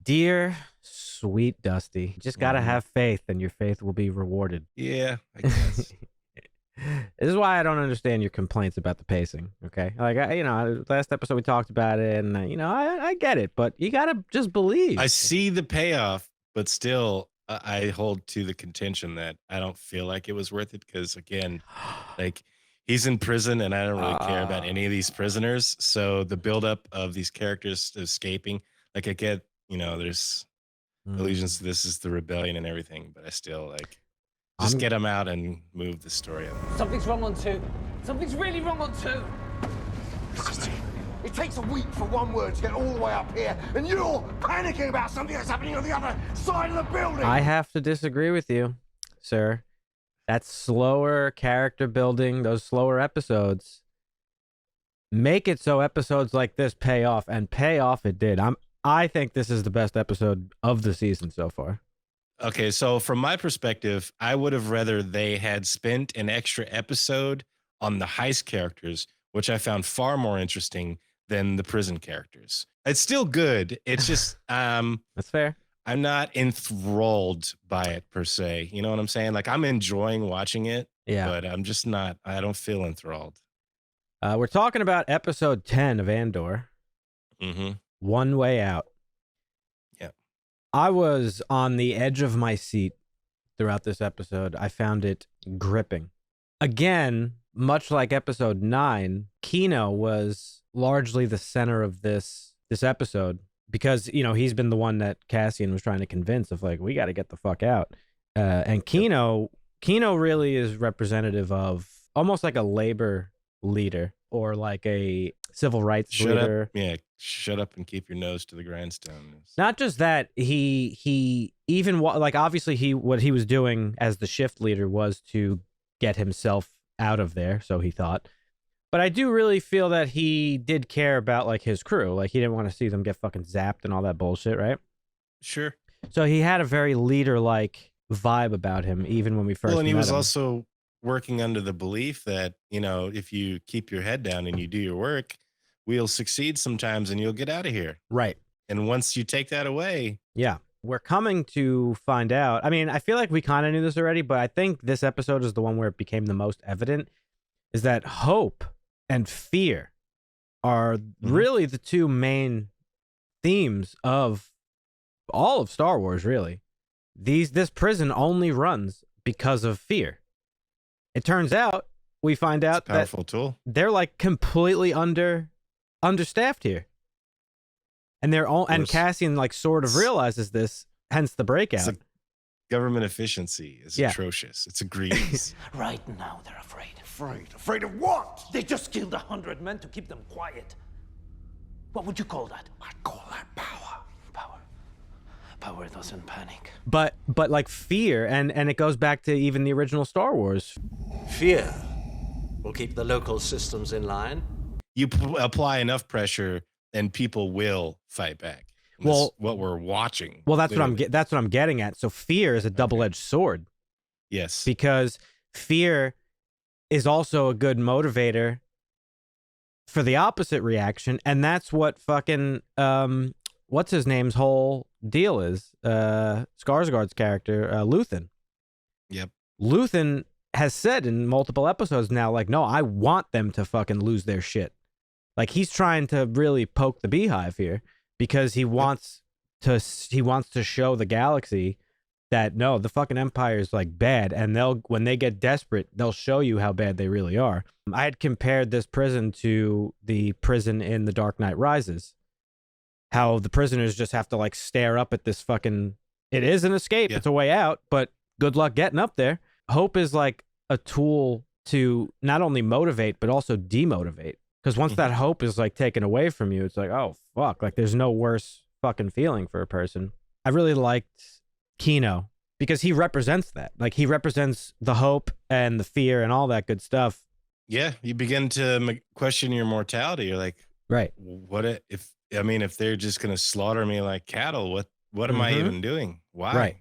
Dear sweet Dusty, you just gotta have faith, and your faith will be rewarded. Yeah, I guess. This is why I don't understand your complaints about the pacing. Okay, like last episode we talked about it, and I get it, but you gotta just believe. I see the payoff, but still, I hold to the contention that I don't feel like it was worth it because, again, like he's in prison, and I don't really care about any of these prisoners. So the buildup of these characters escaping, like I get, there's allusions to this is the rebellion and everything, but I still like. Just get them out and move the story on. Something's wrong on 2. Something's really wrong on 2. It takes a week for one word to get all the way up here, and you're panicking about something that's happening on the other side of the building. I have to disagree with you, sir. That slower character building, those slower episodes, make it so episodes like this pay off, and pay off it did. I think this is the best episode of the season so far. Okay, so from my perspective, I would have rather they had spent an extra episode on the heist characters, which I found far more interesting than the prison characters. It's still good. It's just that's fair. I'm not enthralled by it per se. You know what I'm saying? Like I'm enjoying watching it, but I'm just not. I don't feel enthralled. We're talking about episode 10 of Andor. Mm-hmm. One Way Out. I was on the edge of my seat throughout this episode. I found it gripping. Again, much like episode 9, Kino was largely the center of this episode because, he's been the one that Cassian was trying to convince of like, we got to get the fuck out. And Kino really is representative of almost like a labor leader or like a civil rights leader. Shut up and keep your nose to the grindstone. Not just that, he even like obviously what he was doing as the shift leader was to get himself out of there, so he thought. But I do really feel that he did care about like his crew. Like he didn't want to see them get fucking zapped and all that bullshit, right? Sure. So he had a very leader-like vibe about him, even when we first met him. He was also working under the belief that, if you keep your head down and you do your work, we'll succeed sometimes and you'll get out of here. Right. And once you take that away. Yeah. We're coming to find out. I mean, I feel like we kind of knew this already, but I think this episode is the one where it became the most evident, is that hope and fear are really the two main themes of all of Star Wars, really. This prison only runs because of fear. It turns out, we find out that powerful tool. They're like completely understaffed here. And and Cassian like sort of realizes this, hence the breakout. Government efficiency is atrocious. It's egregious. Right now they're afraid. Afraid of what? They just killed 100 men to keep them quiet. What would you call that? I'd call that power. Power doesn't panic. But like fear, and it goes back to even the original Star Wars. Fear will keep the local systems in line. You apply enough pressure, and people will fight back. That's what we're watching. Well, that's what I'm getting at. So fear is a double-edged sword. Yes, because fear is also a good motivator for the opposite reaction, and that's what fucking what's his name's whole deal is. Skarsgård's character, Luthen. Yep. Luthen has said in multiple episodes now, like, no, I want them to fucking lose their shit. Like he's trying to really poke the beehive here because he wants to show the galaxy that no, the fucking Empire is like bad, and when they get desperate, they'll show you how bad they really are. I had compared this prison to the prison in The Dark Knight Rises. How the prisoners just have to like stare up at this fucking. It is an escape. Yeah. It's a way out, but good luck getting up there. Hope is like a tool to not only motivate but also demotivate. Because once that hope is like taken away from you, it's like, oh fuck, like there's no worse fucking feeling for a person. I really liked Kino because he represents that. Like he represents the hope and the fear and all that good stuff. Yeah, you begin to question your mortality. You're like, right? What if they're just gonna slaughter me like cattle? What am I even doing? Why? Right.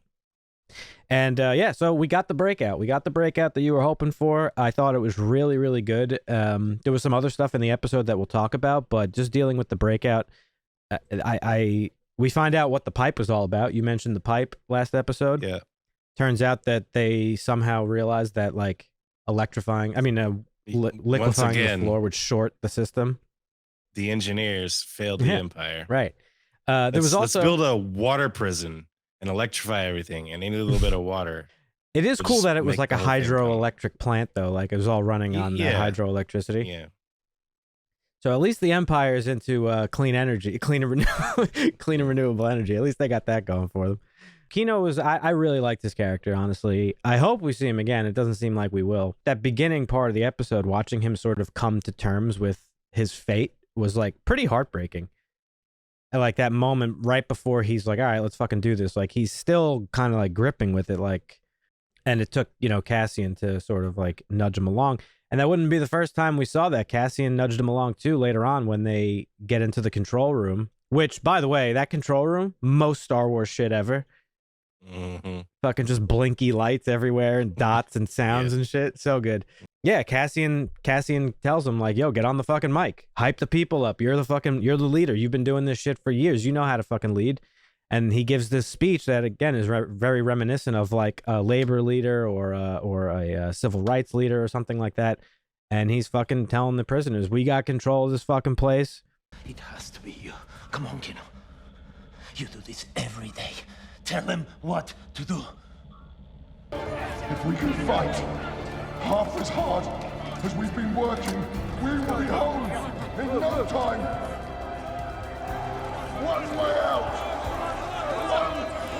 And so we got the breakout. We got the breakout that you were hoping for. I thought it was really, really good. There was some other stuff in the episode that we'll talk about, but just dealing with the breakout, I we find out what the pipe was all about. You mentioned the pipe last episode. Yeah. Turns out that they somehow realized that like liquefying the floor would short the system. The engineers failed the Empire. Right. Let's build a water prison and electrify everything, and any little bit of water. It is cool that it was like a hydroelectric plant, though. Like it was all running on hydroelectricity. Yeah. So at least the Empire is into clean energy, clean and renewable energy. At least they got that going for them. Kino was, I really liked his character, honestly. I hope we see him again. It doesn't seem like we will. That beginning part of the episode, watching him sort of come to terms with his fate was like pretty heartbreaking. And like that moment right before he's like, all right, let's fucking do this. Like he's still kind of like gripping with it. Like, and it took, Cassian to sort of like nudge him along. And that wouldn't be the first time we saw that. Cassian nudged him along too later on when they get into the control room, which by the way, that control room, most Star Wars shit ever. Mm-hmm. Fucking just blinky lights everywhere and dots and sounds and shit. So good. Yeah, Cassian tells him like, yo, get on the fucking mic. Hype the people up. You're the leader. You've been doing this shit for years. You know how to fucking lead. And he gives this speech that again is very reminiscent of like a labor leader or a civil rights leader or something like that. And he's fucking telling the prisoners, we got control of this fucking place. It has to be you. Come on, Kino. You do this every day. Tell them what to do. If we can fight half as hard as we've been working, we will be home in no time. One way out. One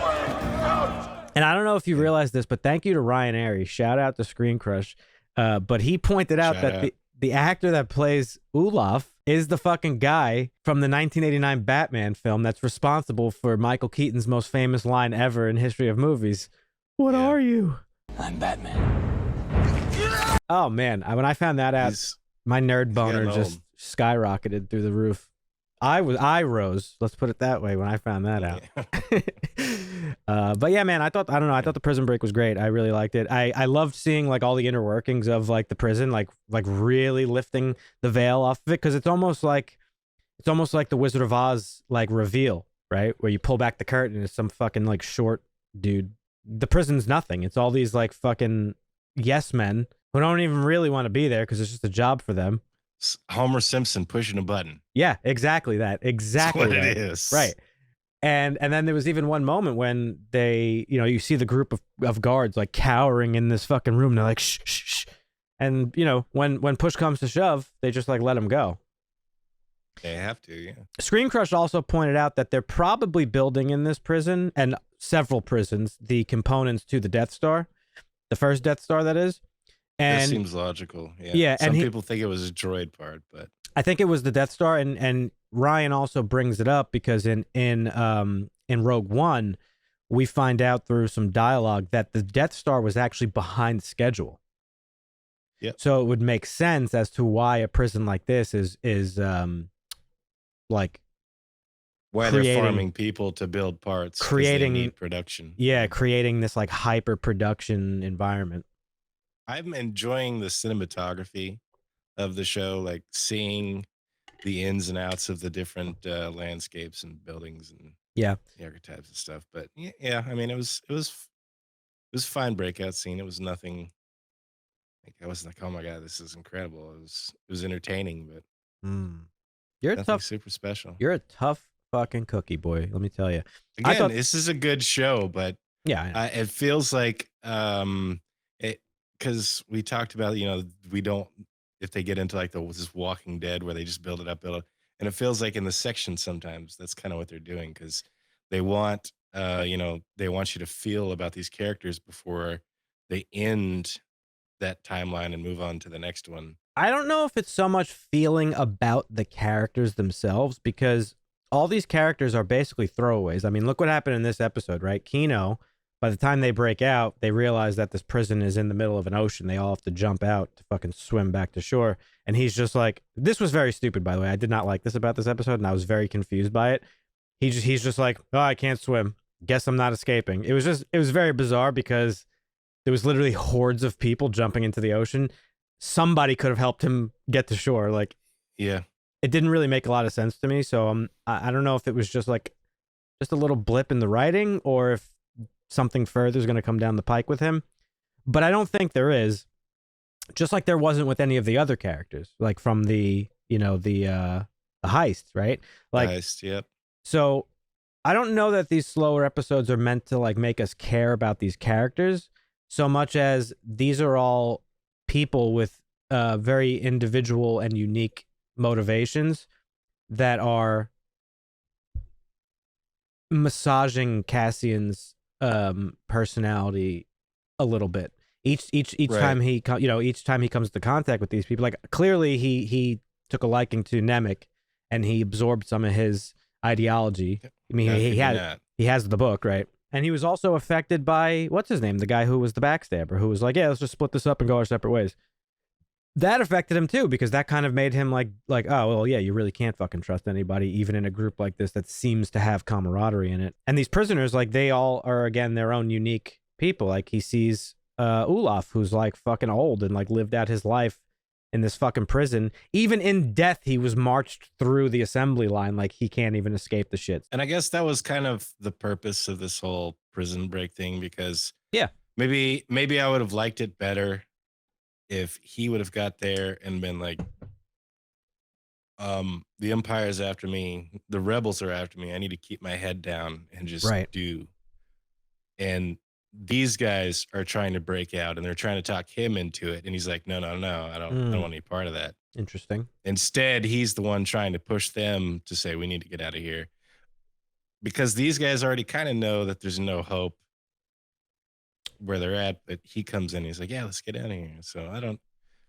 way out. And I don't know if you realize this, but thank you to Ryan Airy. Shout out to Screen Crush. But he pointed out that the actor that plays Olaf is the fucking guy from the 1989 Batman film that's responsible for Michael Keaton's most famous line ever in history of movies. What are you? I'm Batman. Oh, man. When I found that out, my nerd boner just skyrocketed through the roof. I rose, let's put it that way, when I found that out. But yeah, man, I thought the prison break was great. I really liked it. I loved seeing like all the inner workings of like the prison, like really lifting the veil off of it, because it's almost like the Wizard of Oz like reveal, right? Where you pull back the curtain and it's some fucking like short dude. The prison's nothing. It's all these like fucking yes men who don't even really want to be there because it's just a job for them. Homer Simpson pushing a button. Yeah, exactly that. Exactly That's what that. it is. Right. And then there was even one moment when they, you see the group of guards like cowering in this fucking room. They're like, shh, shh, shh. And, when push comes to shove, they just like let them go. They have to, yeah. Screen Crush also pointed out that they're probably building in this prison and several prisons the components to the Death Star, the first Death Star, that is. And that seems logical. Yeah. Yeah. Some people think it was a droid part, but I think it was the Death Star, and Ryan also brings it up because in Rogue One, we find out through some dialogue that the Death Star was actually behind schedule. Yeah. So it would make sense as to why a prison like this is like why they're farming people to build parts, creating they need production. Yeah, creating this like hyper production environment. I'm enjoying the cinematography of the show, like seeing the ins and outs of the different landscapes and buildings and the archetypes and stuff. But yeah, I mean, it was a fine breakout scene. It was nothing. Like I wasn't like, oh my god, this is incredible. It was entertaining, but You're nothing tough. super special. You're a tough fucking cookie, boy. Let me tell you. Again, this is a good show, but yeah, it feels like because we talked about, we don't, if they get into like this Walking Dead where they just build it up, and it feels like in the section sometimes that's kind of what they're doing, because they want, they want you to feel about these characters before they end that timeline and move on to the next one. I don't know if it's so much feeling about the characters themselves, because all these characters are basically throwaways. I mean, look what happened in this episode, right? Kino, by the time they break out, they realize that this prison is in the middle of an ocean. They all have to jump out to fucking swim back to shore. And he's just like, this was very stupid, by the way. I did not like this about this episode, and I was very confused by it. He's just like, oh, I can't swim. Guess I'm not escaping. It was very bizarre because there was literally hordes of people jumping into the ocean. Somebody could have helped him get to shore. Like, yeah, it didn't really make a lot of sense to me. So I don't know if it was just like just a little blip in the writing, or if something further is going to come down the pike with him. But I don't think there is. Just like there wasn't with any of the other characters, like from the the heist, right? Like Heist, yep. so. I don't know that these slower episodes are meant to like make us care about these characters so much as these are all people with very individual and unique motivations that are massaging Cassian's personality a little bit. Each Right. time each time he comes into contact with these people, like clearly he took a liking to Nemec and he absorbed some of his ideology. I mean, he has the book, right? And he was also affected by what's his name, the guy who was the backstabber, who was like, yeah, let's just split this up and go our separate ways. That affected him too, because that kind of made him like, oh, well, yeah, you really can't fucking trust anybody, even in a group like this that seems to have camaraderie in it. And these prisoners, like, they all are, again, their own unique people. Like, he sees Olaf, who's like fucking old and like lived out his life in this fucking prison. Even in death, he was marched through the assembly line. Like, he can't even escape the shit. And I guess that was kind of the purpose of this whole prison break thing, because Yeah. maybe I would have liked it better if he would have got there and been like, the Empire's after me, the rebels are after me, I need to keep my head down and just Right. do. And these guys are trying to break out and they're trying to talk him into it, and he's like, no, I don't want any part of that. Interesting. Instead, he's the one trying to push them to say, we need to get out of here, because these guys already kind of know that there's no hope where they're at. But he comes in, he's like, yeah, let's get out of here. So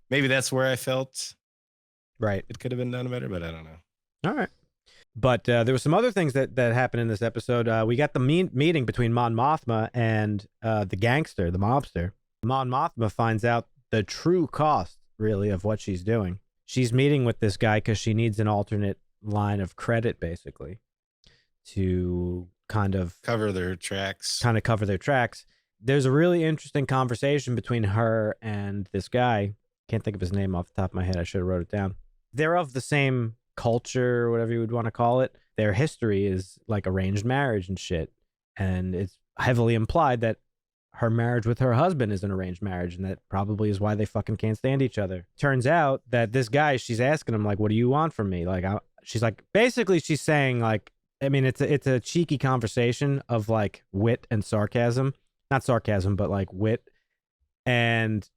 maybe that's where I felt Right. it could have been done better, but I don't know. All right. But there were some other things that happened in this episode. We got the meeting between MonMothma and the gangster, the mobster. MonMothma finds out the true cost, really, of what she's doing. She's meeting with this guy because she needs an alternate line of credit, basically, to kind of Cover their tracks. cover their tracks. There's a really interesting conversation between her and this guy. Can't think of his name off the top of my head. I should have wrote it down. They're of the same culture, or whatever you would want to call it. Their history is like arranged marriage and shit. And it's heavily implied that her marriage with her husband is an arranged marriage, and that probably is why they fucking can't stand each other. Turns out that this guy, she's asking him, like, what do you want from me? Like, she's like, basically she's saying, like, I mean, it's a cheeky conversation of like wit and sarcasm. Not sarcasm, but like wit. And,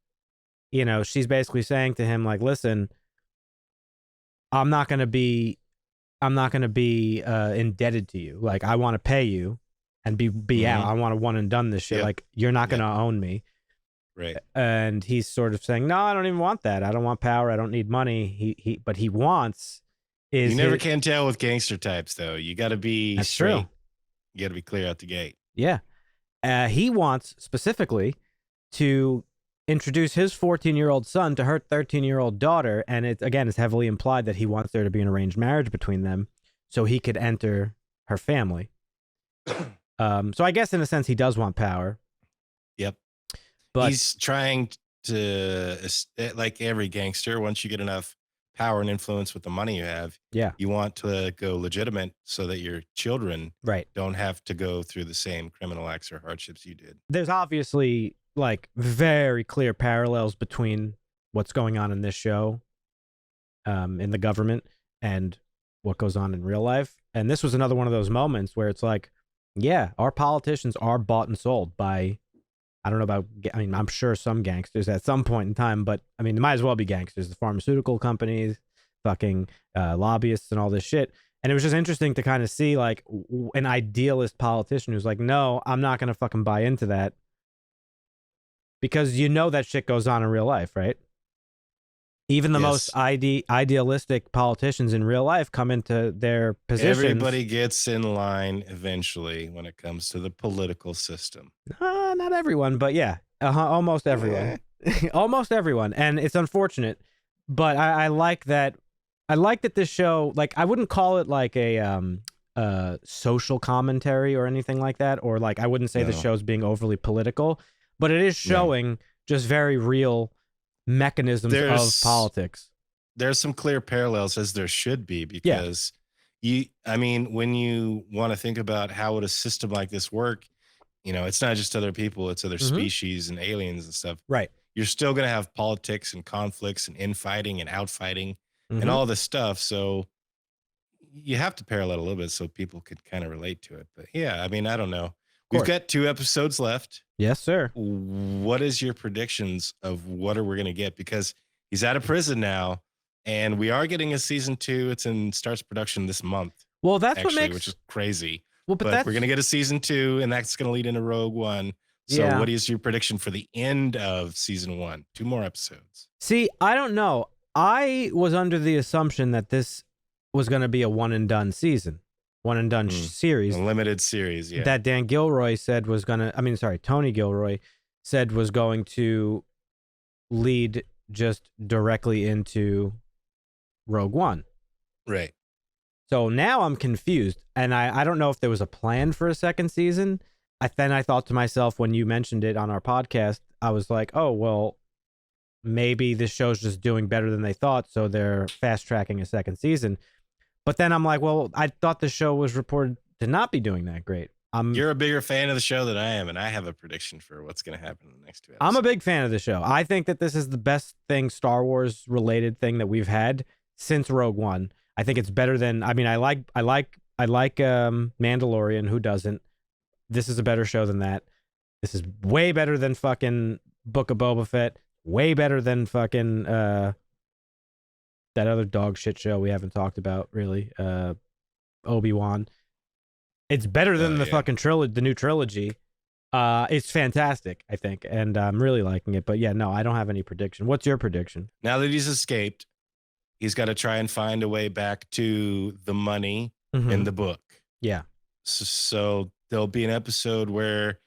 you know, she's basically saying to him, like, listen, I'm not going to be indebted to you. Like, I want to pay you and be out. I want to one and done this shit. Yep. Like, you're not going to own me. Right. And he's sort of saying, no, I don't even want that. I don't want power. I don't need money. But he wants is You never can tell with gangster types, though. You got to be That's straight. true. You got to be clear out the gate. Yeah. He wants specifically to introduce his 14-year-old son to her 13-year-old daughter. And it's heavily implied that he wants there to be an arranged marriage between them so he could enter her family. So I guess in a sense he does want power. Yep. But he's trying to, like every gangster, once you get enough power and influence with the money you have, you want to go legitimate so that your children don't have to go through the same criminal acts or hardships you did. There's obviously like very clear parallels between what's going on in this show in the government and what goes on in real life. And this was another one of those moments where it's like, yeah, our politicians are bought and sold by, I'm sure some gangsters at some point in time, but I mean, it might as well be gangsters, the pharmaceutical companies, fucking lobbyists and all this shit. And it was just interesting to kind of see like an idealist politician who's like, no, I'm not going to fucking buy into that. Because you know that shit goes on in real life, right? Even the most idealistic politicians in real life come into their positions. Everybody gets in line eventually when it comes to the political system. Not everyone, but yeah, almost everyone. Almost everyone. And it's unfortunate, but I like that. I like that this show, like, I wouldn't call it like a social commentary or anything like that, or like I wouldn't say the show's being overly political, but it is showing just very real mechanisms of politics. There's some clear parallels, as there should be, because I mean, when you want to think about how would a system like this work, it's not just other people, it's other species and aliens and stuff. Right. You're still going to have politics and conflicts and infighting and outfighting and all this stuff. So you have to parallel a little bit so people could kind of relate to it. But yeah, I mean, I don't know. We've got 2 episodes left. Yes, sir. What is your predictions of what are we going to get? Because he's out of prison now, and we are getting a season 2. Starts production this month. Well, that's actually, what makes, which is crazy. well, but We're going to get a season 2, and that's going to lead into Rogue One. So Yeah. what is your prediction for the end of season 1? 2 more episodes. See, I don't know. I was under the assumption that this was going to be a one and done season, one and done series. A limited series, yeah. That Dan Gilroy said was going to, Tony Gilroy said was going to lead just directly into Rogue One. Right. So now I'm confused, and I don't know if there was a plan for a second season. Then I thought to myself, when you mentioned it on our podcast, I was like, oh, well, maybe this show's just doing better than they thought, so they're fast-tracking a second season. But then I'm like, well, I thought the show was reported to not be doing that great. You're a bigger fan of the show than I am, and I have a prediction for what's going to happen in the next 2 episodes. I'm a big fan of the show. I think that this is the best thing, Star Wars related thing that we've had since Rogue One. I think it's better than, I like Mandalorian. Who doesn't? This is a better show than that. This is way better than fucking Book of Boba Fett. Way better than fucking that other dog shit show we haven't talked about really. Obi-Wan. It's better than the fucking trilogy, the new trilogy. It's fantastic, I think, and I'm really liking it. But yeah, no, I don't have any prediction. What's your prediction? Now that he's escaped, he's got to try and find a way back to the money in the book. Yeah. So there'll be an episode where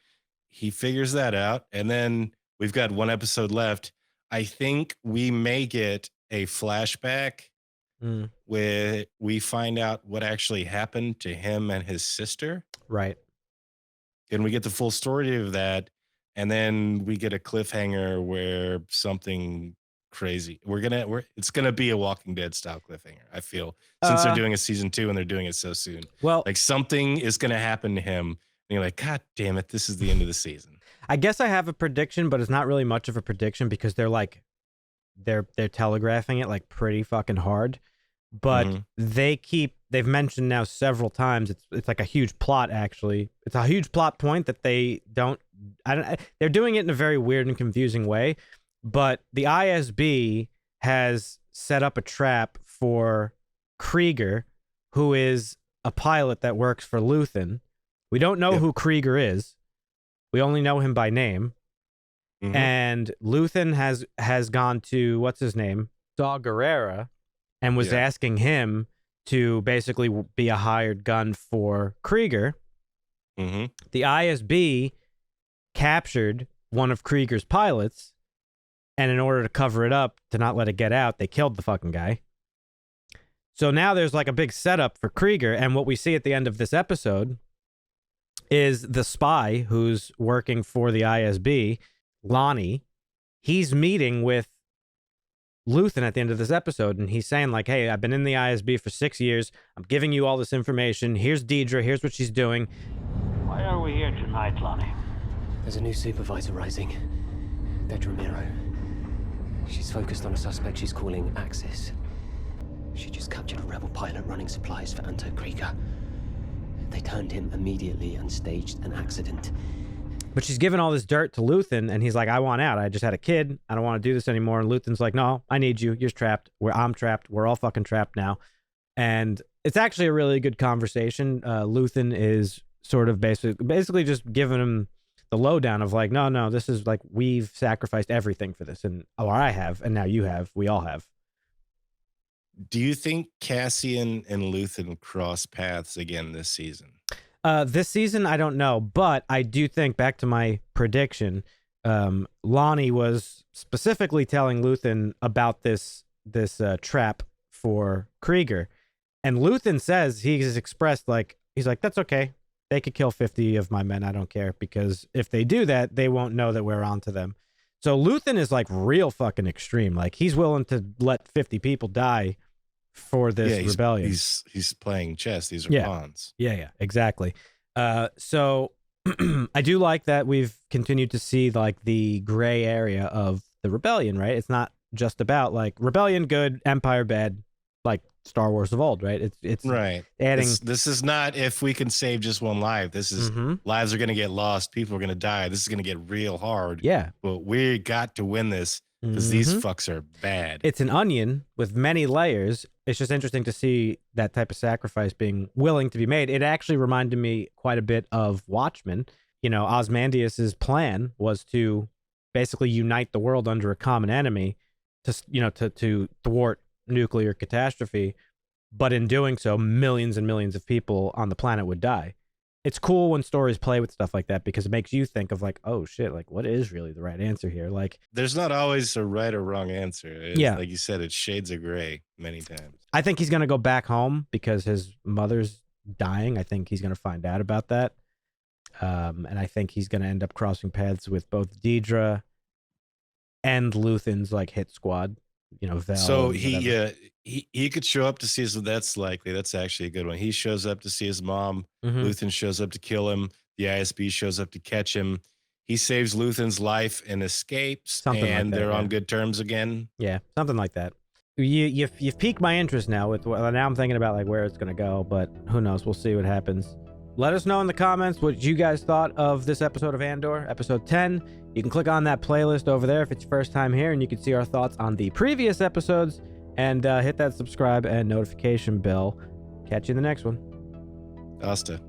he figures that out, and then we've got 1 episode left. I think we may get a flashback where we find out what actually happened to him and his sister. Right. And we get the full story of that, and then we get a cliffhanger where something crazy. It's gonna be a Walking Dead style cliffhanger, I feel, since they're doing a season 2 and they're doing it so soon. Well, like something is gonna happen to him, and you're like, God damn it, this is the end of the season. I guess I have a prediction, but it's not really much of a prediction because they're telegraphing it like pretty fucking hard. But they've mentioned now several times it's like a huge plot, actually. It's a huge plot point that they're doing it in a very weird and confusing way. But the ISB has set up a trap for Krieger, who is a pilot that works for Luthen. We don't know who Krieger is. We only know him by name. And Luthen has gone to, what's his name? Saw Gerrera, and was asking him to basically be a hired gun for Krieger. The ISB captured one of Krieger's pilots, and in order to cover it up, to not let it get out, they killed the fucking guy. So now there's like a big setup for Krieger, and what we see at the end of this episode is the spy who's working for the ISB, Lonnie. He's meeting with Luthen at the end of this episode, and he's saying like, hey, I've been in the ISB for 6 years. I'm giving you all this information. Here's Deidre. Here's what she's doing. Why are we here tonight, Lonnie? There's a new supervisor rising. Dedra Miro. She's focused on a suspect she's calling Axis. She just captured a rebel pilot running supplies for Anto Krieger. They turned him immediately and staged an accident. But she's giving all this dirt to Luthen, and he's like, I want out. I just had a kid. I don't want to do this anymore. And Luthen's like, no, I need you. You're trapped. I'm trapped. We're all fucking trapped now. And it's actually a really good conversation. Luthen is sort of basically just giving him the lowdown of like, no, this is like, we've sacrificed everything for this. And I have, and now you have. We all have. Do you think Cassian and Luthen cross paths again this season? This season, I don't know, but I do think, back to my prediction, Lonnie was specifically telling Luthen about this trap for Krieger, and Luthen says he's expressed like, he's like, that's okay. They could kill 50 of my men. I don't care, because if they do that, they won't know that we're onto them. So Luthen is like real fucking extreme. Like, he's willing to let 50 people die for this rebellion. He's playing chess. These are pawns. Yeah, exactly. So I do like that we've continued to see like the gray area of the rebellion, right? It's not just about like rebellion good, empire bad, like Star Wars of old, right? It's right. Adding this is not if we can save just one life. This is lives are going to get lost. People are going to die. This is going to get real hard. Yeah. But we got to win this because these fucks are bad. It's an onion with many layers. It's just interesting to see that type of sacrifice being willing to be made. It actually reminded me quite a bit of Watchmen. You know, Ozymandias's plan was to basically unite the world under a common enemy to thwart nuclear catastrophe. But in doing so, millions and millions of people on the planet would die. It's cool when stories play with stuff like that because it makes you think of like, oh shit, like what is really the right answer here? Like, there's not always a right or wrong answer. Like you said, it's shades of gray many times. I think he's going to go back home because his mother's dying. I think he's going to find out about that. And I think he's going to end up crossing paths with both Deidre and Luthen's like hit squad, you know, Vel. So he could show up to see his, that's likely. That's actually a good one. He shows up to see his mom. Luthen shows up to kill him. The ISB shows up to catch him. He saves Luthen's life and escapes. They're on good terms again. Yeah, something like that. You've piqued my interest now. Now I'm thinking about like where it's gonna go, but who knows? We'll see what happens. Let us know in the comments what you guys thought of this episode of Andor, episode 10. You can click on that playlist over there if it's your first time here, and you can see our thoughts on the previous episodes, and hit that subscribe and notification bell. Catch you in the next one. Asta.